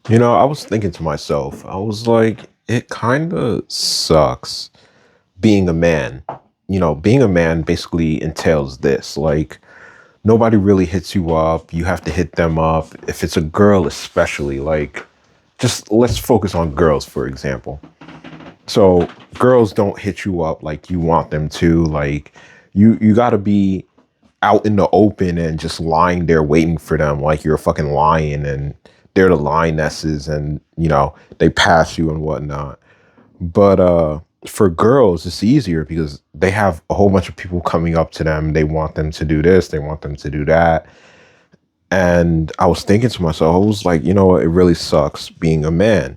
I was thinking to myself, I was like, it kind of sucks being a man. Being a man basically entails this. Like, nobody really hits you up. You have to hit them up. If it's a girl, especially, like, just let's focus on girls, for example. So, girls don't hit you up like you want them to. Like, you got to be out in the open and just lying there waiting for them like you're a fucking lion and they're the lionesses and they pass you and whatnot. But for girls it's easier because they have a whole bunch of people coming up to them. They want them to do this, they want them to do that. And I was thinking to myself, I was like, it really sucks being a man.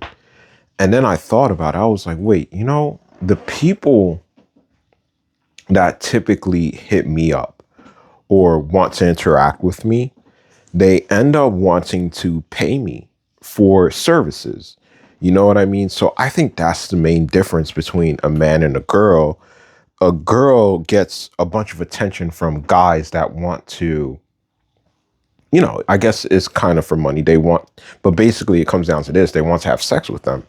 And then I thought about it. I was like, wait, the people that typically hit me up or want to interact with me, they end up wanting to pay me for services. You know what I mean? So I think that's the main difference between a man and a girl. A girl gets a bunch of attention from guys that want to, I guess it's kind of for money. They want, but basically it comes down to this. They want to have sex with them.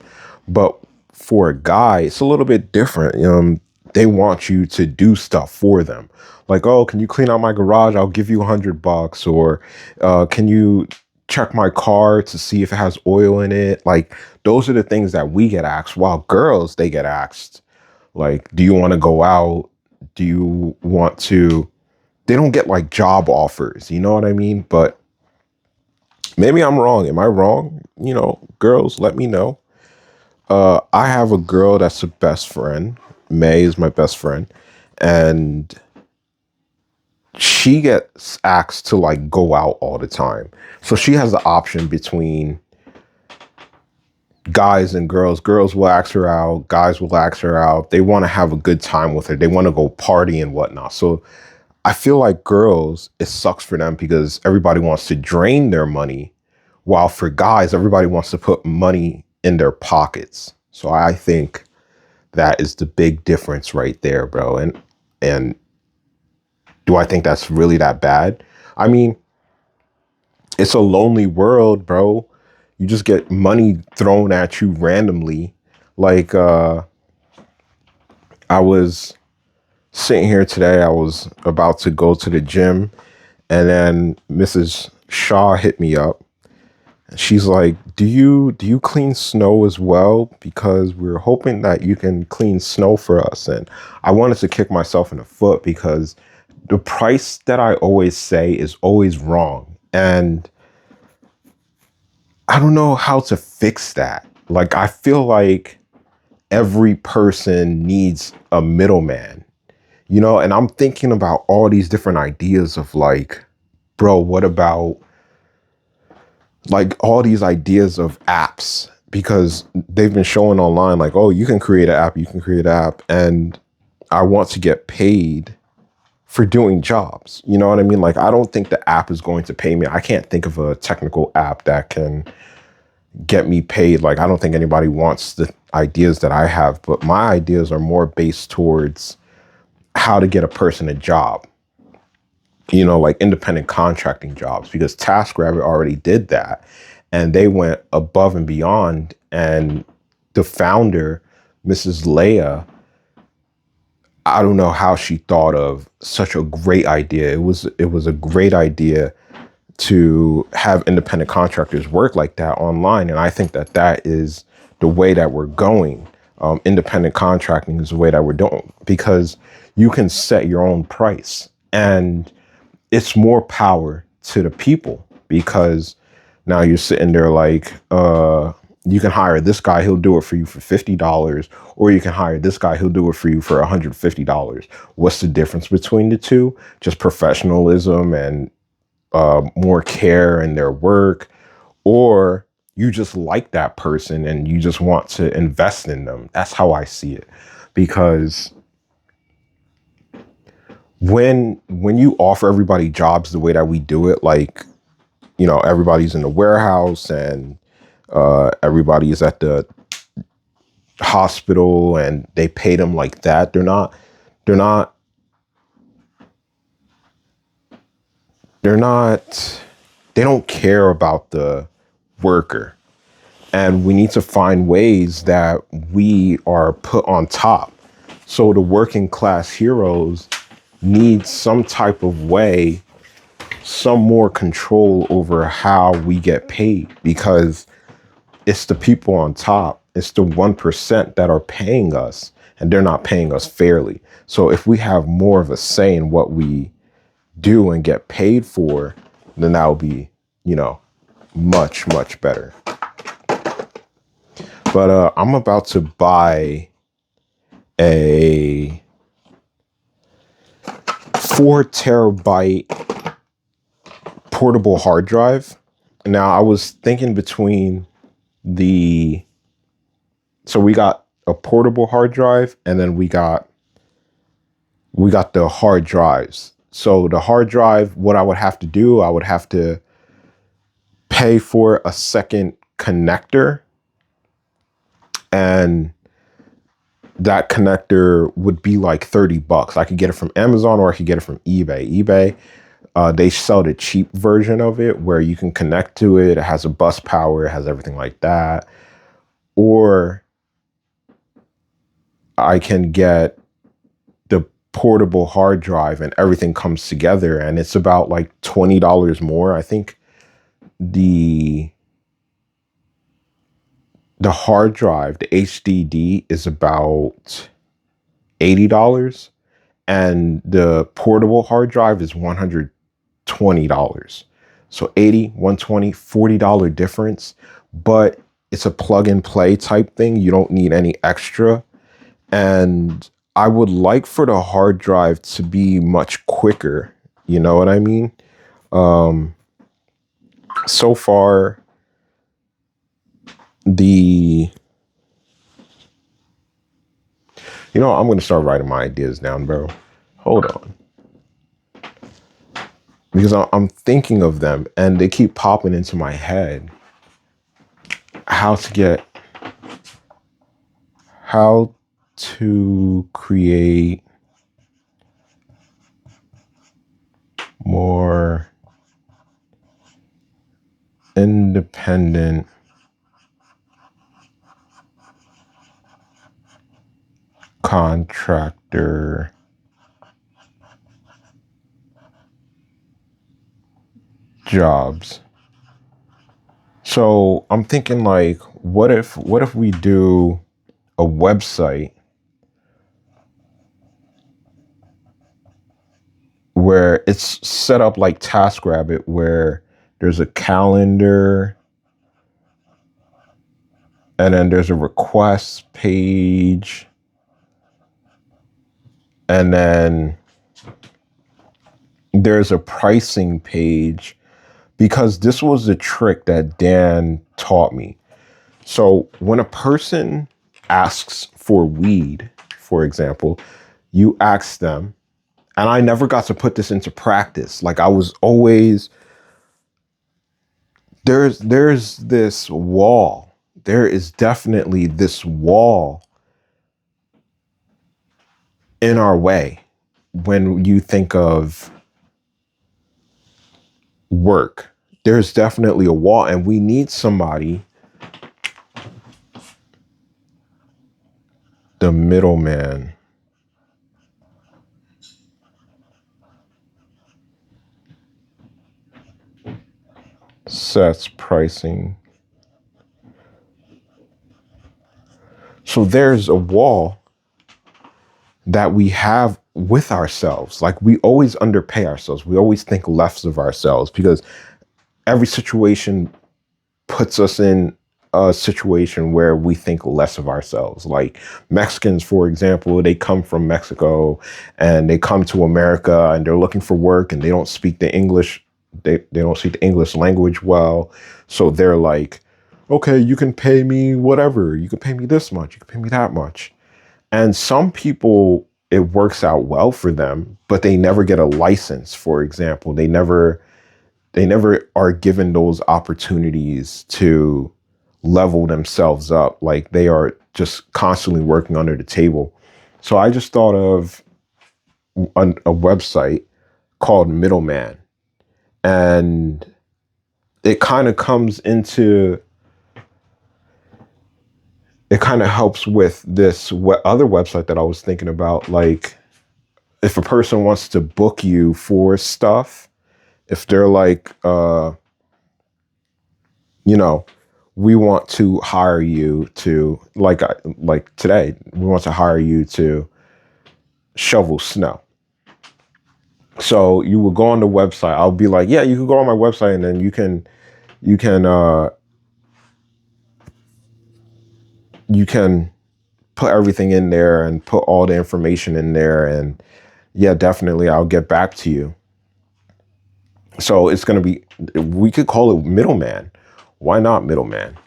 But for a guy, it's a little bit different. They want you to do stuff for them. Like, oh, can you clean out my garage? I'll give you $100. Or can you check my car to see if it has oil in it? Like, those are the things that we get asked. While girls, they get asked, like, do you want to go out? Do you want to? They don't get like job offers. You know what I mean? But maybe I'm wrong. Am I wrong? Girls, let me know. I have a girl that's a best friend. May is my best friend. And she gets asked to like go out all the time. So she has the option between guys and girls. Girls will ask her out, guys will ask her out. They want to have a good time with her. They want to go party and whatnot. So I feel like girls, it sucks for them because everybody wants to drain their money, while for guys, everybody wants to put money in their pockets. So I think that is the big difference right there, bro. And do I think that's really that bad? I mean, it's a lonely world, bro. You just get money thrown at you randomly. Like I was sitting here today, I was about to go to the gym, and then Mrs. Shaw hit me up. She's like, "Do you clean snow as well? Because we're hoping that you can clean snow for us." And I wanted to kick myself in the foot because the price that I always say is always wrong. And I don't know how to fix that. Like, I feel like every person needs a middleman, and I'm thinking about all these different ideas of like, bro, what about like all these ideas of apps? Because they've been showing online like, oh, you can create an app, you can create an app. And I want to get paid for doing jobs. You know what I mean? Like, I don't think the app is going to pay me. I can't think of a technical app that can get me paid. Like, I don't think anybody wants the ideas that I have, but my ideas are more based towards how to get a person a job, like independent contracting jobs, because TaskRabbit already did that and they went above and beyond. And the founder, Mrs. Leia, I don't know how she thought of such a great idea. It was a great idea to have independent contractors work like that online. And I think that that is the way that we're going. Independent contracting is the way that we're doing, because you can set your own price and it's more power to the people, because now you're sitting there like, you can hire this guy, he'll do it for you for $50, or you can hire this guy, he'll do it for you for $150. What's the difference between the two? Just professionalism and more care in their work, or you just like that person and you just want to invest in them. That's how I see it. Because when you offer everybody jobs the way that we do it, like, everybody's in the warehouse and everybody is at the hospital and they pay them like that, they're not they're not they don't care about the worker. And we need to find ways that we are put on top. So the working class heroes need some type of way, some more control over how we get paid, because it's the people on top, it's the 1% that are paying us, and they're not paying us fairly. So if we have more of a say in what we do and get paid for, then that would be, much, much better. But I'm about to buy a 4 terabyte portable hard drive. Now, I was thinking between the, so we got a portable hard drive, and then we got the hard drives. So the hard drive, what I would have to do, I would have to pay for a second connector, and that connector would be like $30. I could get it from Amazon, or I could get it from eBay. They sell the cheap version of it where you can connect to it. It has a bus power, it has everything like that. Or I can get the portable hard drive and everything comes together, and it's about like $20 more. I think the hard drive, the HDD, is about $80, and the portable hard drive is $120. So 80, 120, $40 difference, but it's a plug and play type thing. You don't need any extra. And I would like for the hard drive to be much quicker. You know what I mean? So far, I'm going to start writing my ideas down, bro. Hold on. Because I'm thinking of them and they keep popping into my head. How to create more independent contractor jobs. So I'm thinking, like, what if we do a website where it's set up like TaskRabbit, where there's a calendar and then there's a request page, and then there's a pricing page, because this was the trick that Dan taught me. So when a person asks for weed, for example, you ask them, and I never got to put this into practice. Like, I was always, there's this wall. There is definitely this wall in our way when you think of work. There's definitely a wall, and we need somebody, the middleman, sets pricing. So there's a wall that we have with ourselves. Like, we always underpay ourselves. We always think less of ourselves, because every situation puts us in a situation where we think less of ourselves. Like Mexicans, for example, they come from Mexico and they come to America and they're looking for work, and they don't speak the English. They don't speak the English language well. So they're like, okay, you can pay me whatever. You can pay me this much. You can pay me that much. And some people, it works out well for them, but they never get a license, for example. They never are given those opportunities to level themselves up. Like, they are just constantly working under the table. So I just thought of a website called Middleman, and it kind of comes into it kind of helps with this other website that I was thinking about. Like, if a person wants to book you for stuff, if they're like, you know, we want to hire you to, like today, we want to hire you to shovel snow. So you will go on the website. I'll be like, yeah, you can go on my website, and then you can you can put everything in there and put all the information in there, and yeah, definitely I'll get back to you. So it's going to be, we could call it middleman. Why not middleman?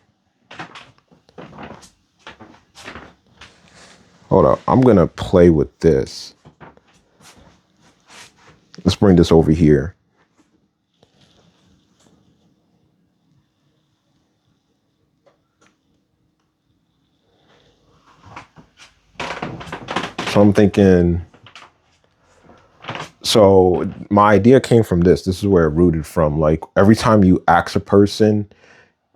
Hold up. I'm going to play with this. Let's bring this over here. So I'm thinking, so my idea came from this. This is where it rooted from. Like, every time you ask a person,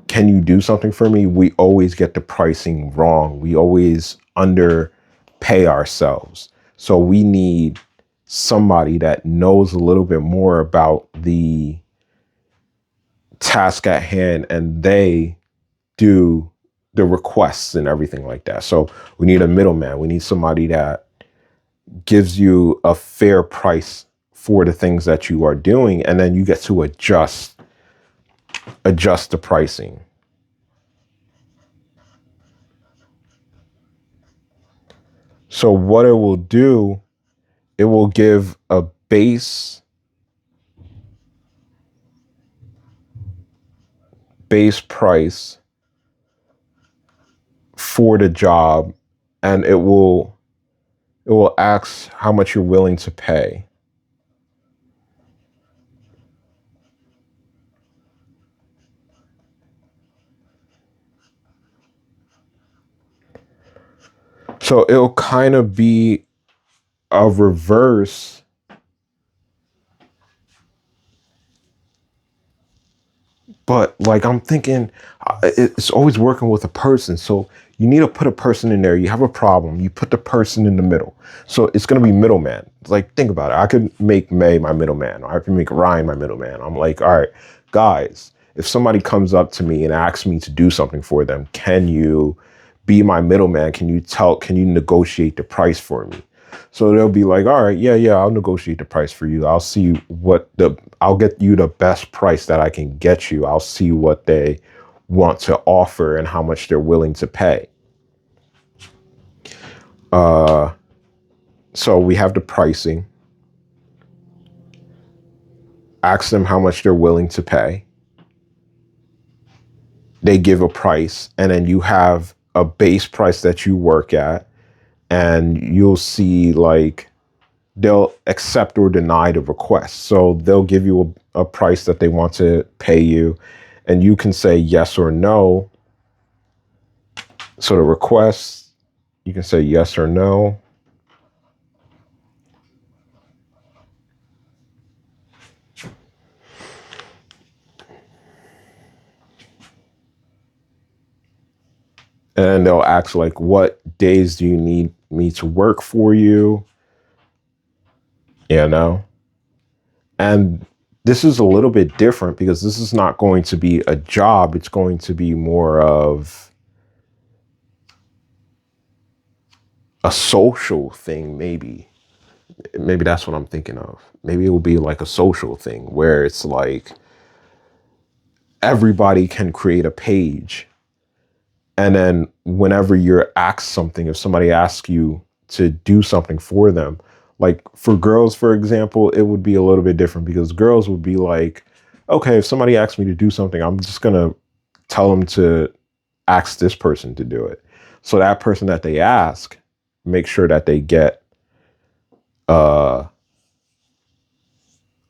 can you do something for me? We always get the pricing wrong. We always underpay ourselves. So we need somebody that knows a little bit more about the task at hand, and they do the requests and everything like that. So we need a middleman. We need somebody that gives you a fair price for the things that you are doing, and then you get to adjust the pricing. So what it will do, it will give a base price for the job, and it will ask how much you're willing to pay. So it'll kind of be a reverse, but like, I'm thinking, it's always working with a person. So you need to put a person in there. You have a problem, you put the person in the middle. So it's going to be middleman. Like, think about it. I could make May my middleman, or I can make Ryan my middleman. I'm like, all right, guys, if somebody comes up to me and asks me to do something for them, can you be my middleman? Can you negotiate the price for me? So they'll be like, all right, yeah, I'll negotiate the price for you. I'll get you the best price that I can get you. I'll see what they want to offer and how much they're willing to pay. Uh, so we have the pricing. Ask them how much they're willing to pay. They give a price, and then you have a base price that you work at, and you'll see, like, they'll accept or deny the request. So they'll give you a price that they want to pay you, and you can say yes or no. So the request, you can say yes or no. And they'll ask, like, what days do you need me to work for you? You know? And this is a little bit different because this is not going to be a job. It's going to be more of a social thing, maybe. Maybe that's what I'm thinking of. Maybe it will be like a social thing where it's like everybody can create a page. And then whenever you're asked something, if somebody asks you to do something for them, like for girls, for example, it would be a little bit different because girls would be like, okay, if somebody asks me to do something, I'm just going to tell them to ask this person to do it. So that person that they ask, make sure that they get uh,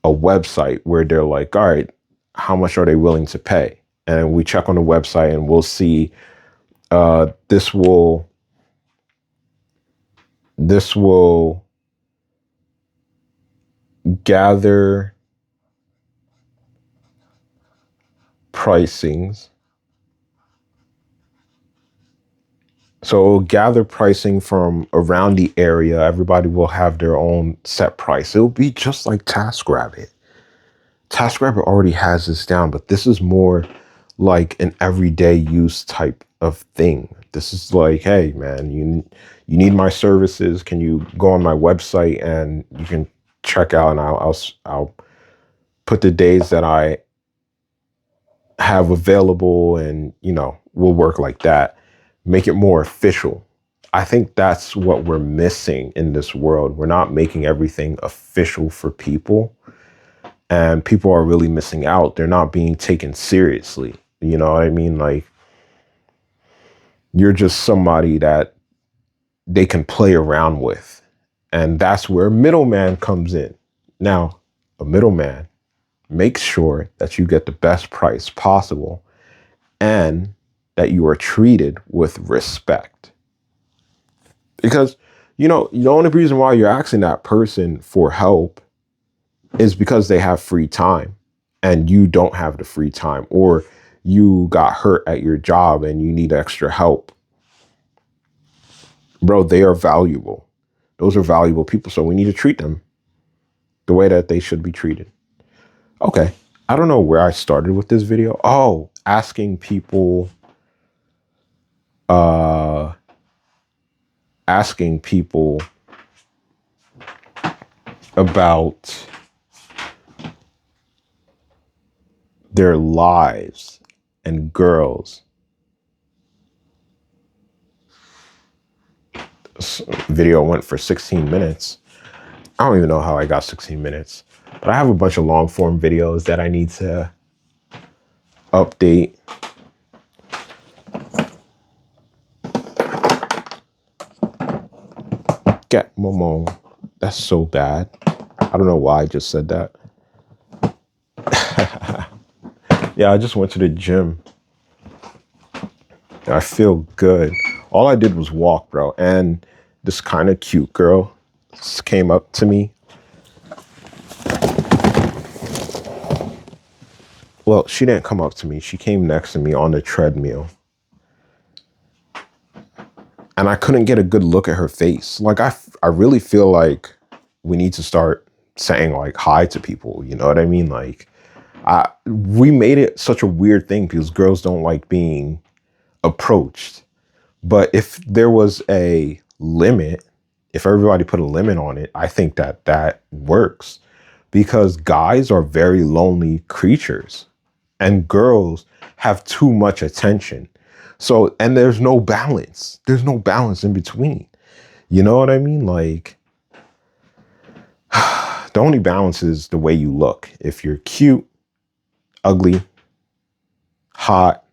a website where they're like, all right, how much are they willing to pay? And we check on the website and we'll see this will gather pricings So gather pricing from around the area. Everybody will have their own set price. It'll be just like TaskRabbit. TaskRabbit already has this down, but this is more like an everyday use type of thing. This is like, hey man, you need my services. Can you go on my website and you can check out, and I'll put the days that I have available, and we'll work like that. Make it more official. I think that's what we're missing in this world. We're not making everything official for people, and people are really missing out. They're not being taken seriously. You know what I mean? Like, you're just somebody that they can play around with. And that's where middleman comes in. Now, a middleman makes sure that you get the best price possible and that you are treated with respect. Because, the only reason why you're asking that person for help is because they have free time and you don't have the free time, or you got hurt at your job and you need extra help. Bro, they are valuable. Those are valuable people. So we need to treat them the way that they should be treated. Okay. I don't know where I started with this video. Oh, uh, asking people about their lives and girls. This video went for 16 minutes. I don't even know how I got 16 minutes, but I have a bunch of long form videos that I need to update. Get Momo. That's so bad. I don't know why I just said that. Yeah, I just went to the gym. I feel good. All I did was walk, bro. And this kind of cute girl came up to me. Well, she didn't come up to me. She came next to me on the treadmill. And I couldn't get a good look at her face. Like, I really feel like we need to start saying like hi to people. You know what I mean? Like, we made it such a weird thing because girls don't like being approached. But if there was a limit, if everybody put a limit on it, I think that works, because guys are very lonely creatures and girls have too much attention. So, and there's no balance. There's no balance in between. You know what I mean? Like, the only balance is the way you look. If you're cute, ugly, hot,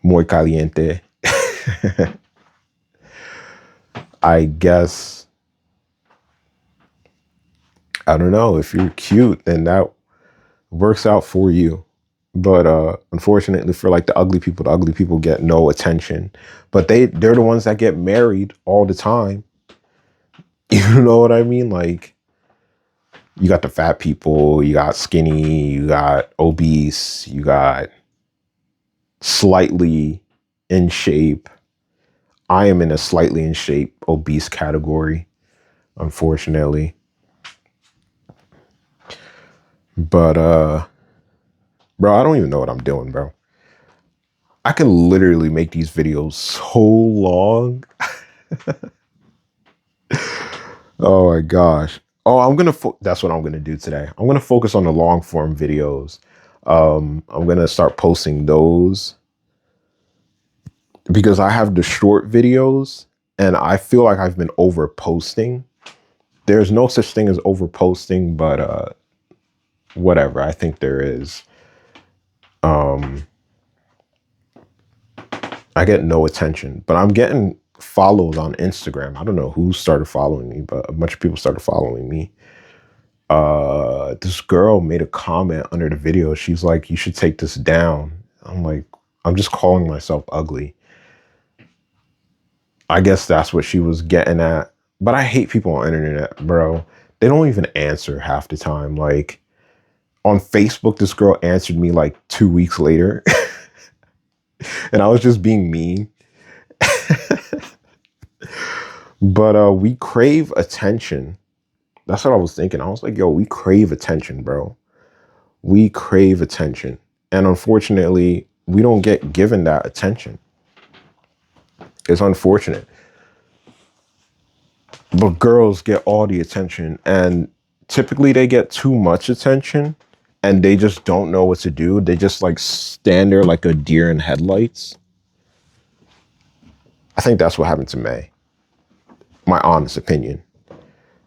muy caliente, I guess, I don't know, if you're cute, then that works out for you. But unfortunately for like the ugly people get no attention. But they're the ones that get married all the time. You know what I mean? Like, you got the fat people, you got skinny, you got obese, you got slightly in shape. I am in a slightly in shape obese category, unfortunately. But bro, I don't even know what I'm doing, bro. I can literally make these videos so long. Oh my gosh. Oh, that's what I'm gonna do today. I'm gonna focus on the long form videos. I'm gonna start posting those because I have the short videos and I feel like I've been over posting. There's no such thing as over posting, but whatever. I think there is. I get no attention, but I'm getting follows on Instagram. I don't know who started following me, but a bunch of people started following me. This girl made a comment under the video. She's like, you should take this down. I'm like, I'm just calling myself ugly. I guess that's what she was getting at. But I hate people on the internet, bro. They don't even answer half the time. Like, on Facebook, this girl answered me like 2 weeks later. And I was just being mean. But we crave attention. That's what I was thinking. I was like, yo, we crave attention, bro. We crave attention. And unfortunately, we don't get given that attention. It's unfortunate. But girls get all the attention, and typically they get too much attention and they just don't know what to do. They just like stand there like a deer in headlights. I think that's what happened to May, my honest opinion.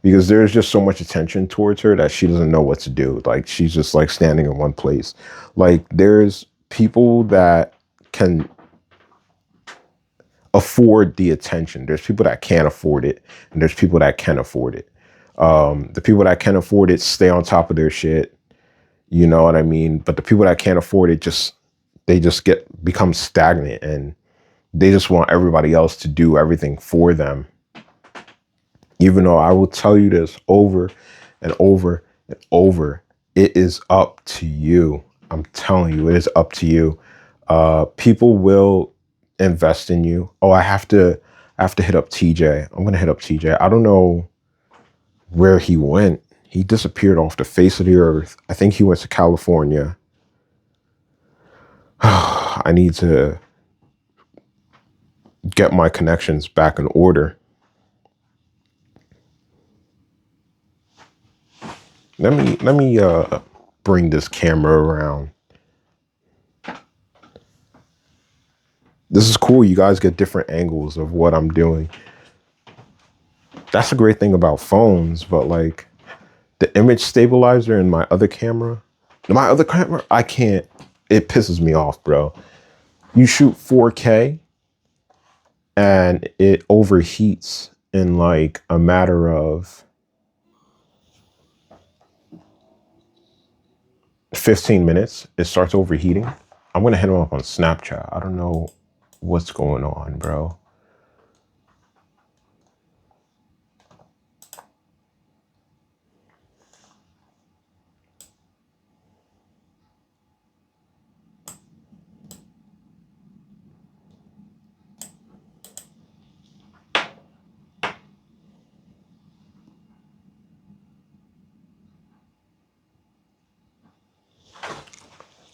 Because there's just so much attention towards her that she doesn't know what to do. Like she's just like standing in one place. Like there's people that can afford the attention. There's people that can't afford it, and there's people that can afford it. The people that can afford it stay on top of their shit. You know what I mean? But the people that can't afford it they just become stagnant, and they just want everybody else to do everything for them. Even though I will tell you this over and over and over, it is up to you. I'm telling you, it is up to you. People will invest in you. Oh, I have to hit up TJ. I'm gonna hit up TJ. I don't know where he went. He disappeared off the face of the earth. I think he went to California. I need to get my connections back in order. Let me bring this camera around. This is cool. You guys get different angles of what I'm doing. That's a great thing about phones, but like the image stabilizer in my other camera, I can't, it pisses me off, bro. You shoot 4K and it overheats in like a matter of 15 minutes. It starts overheating. I'm going to hit him up on Snapchat. I don't know what's going on, bro.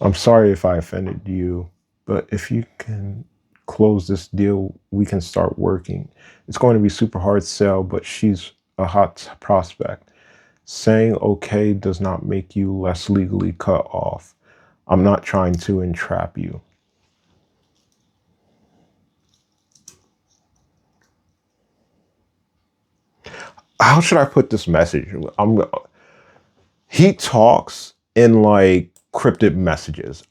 I'm sorry if I offended you, but if you can close this deal, we can start working. It's going to be super hard sell, but she's a hot prospect. Saying okay does not make you less legally cut off. I'm not trying to entrap you. How should I put this message? He talks in like cryptic messages.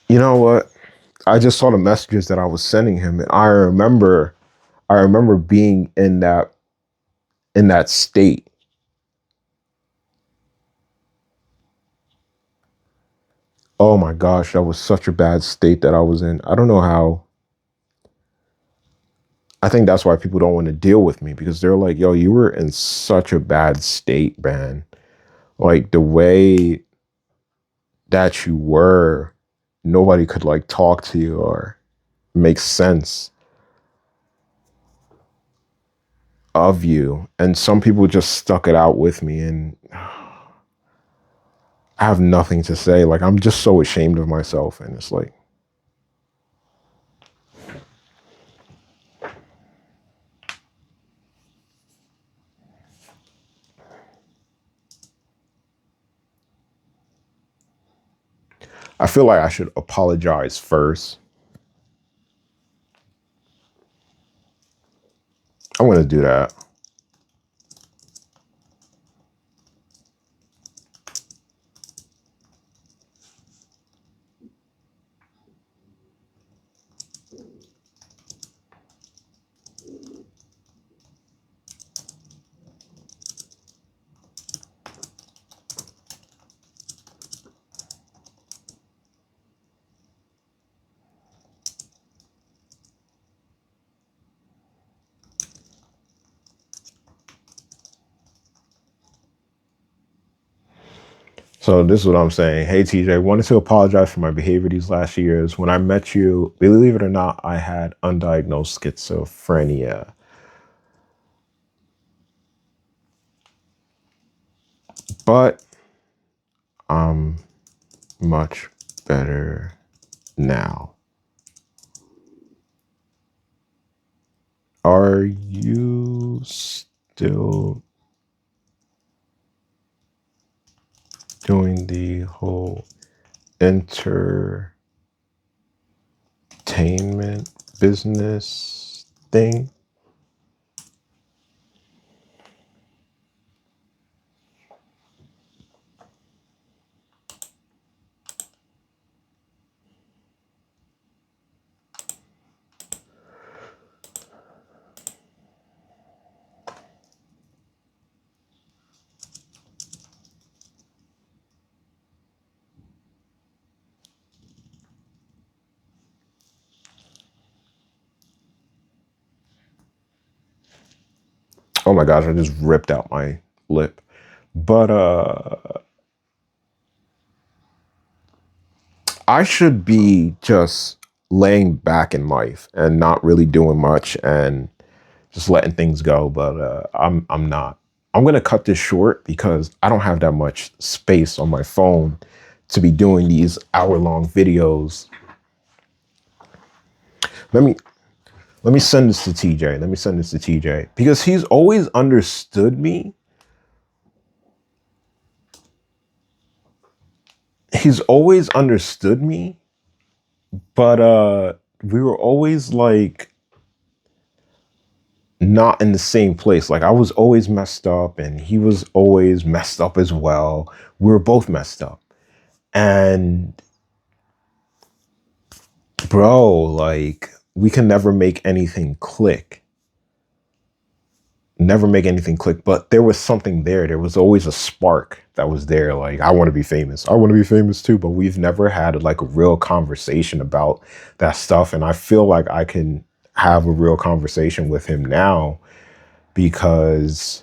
You know what? I just saw the messages that I was sending him, and I remember being in that state. Oh my gosh, that was such a bad state that I was in. I don't know how. I think that's why people don't want to deal with me, because they're like, yo, you were in such a bad state, man. Like the way that you were, nobody could like talk to you or make sense of you. And some people just stuck it out with me, and I have nothing to say. Like I'm just so ashamed of myself, and it's like I feel like I should apologize first. I'm gonna do that. So this is what I'm saying. Hey TJ, wanted to apologize for my behavior these last years. When I met you, believe it or not, I had undiagnosed schizophrenia. But I'm much better now. Are you still doing the whole entertainment business thing? Oh my gosh, I just ripped out my lip. But I should be just laying back in life and not really doing much and just letting things go. But I'm not. I'm gonna cut this short because I don't have that much space on my phone to be doing these hour-long videos. Let me let me send this to TJ. Let me send this to TJ because he's always understood me. He's always understood me, but we were always like not in the same place. Like I was always messed up and he was always messed up as well. We were both messed up. And bro, like we can never make anything click. Never make anything click, but there was something there. There was always a spark that was there. Like, I want to be famous. I want to be famous too. But we've never had like a real conversation about that stuff. And I feel like I can have a real conversation with him now because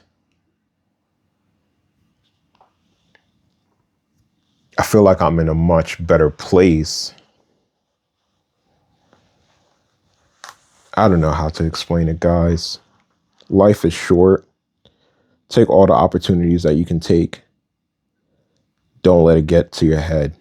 I feel like I'm in a much better place. I don't know how to explain it, guys. Life is short. Take all the opportunities that you can take. Don't let it get to your head.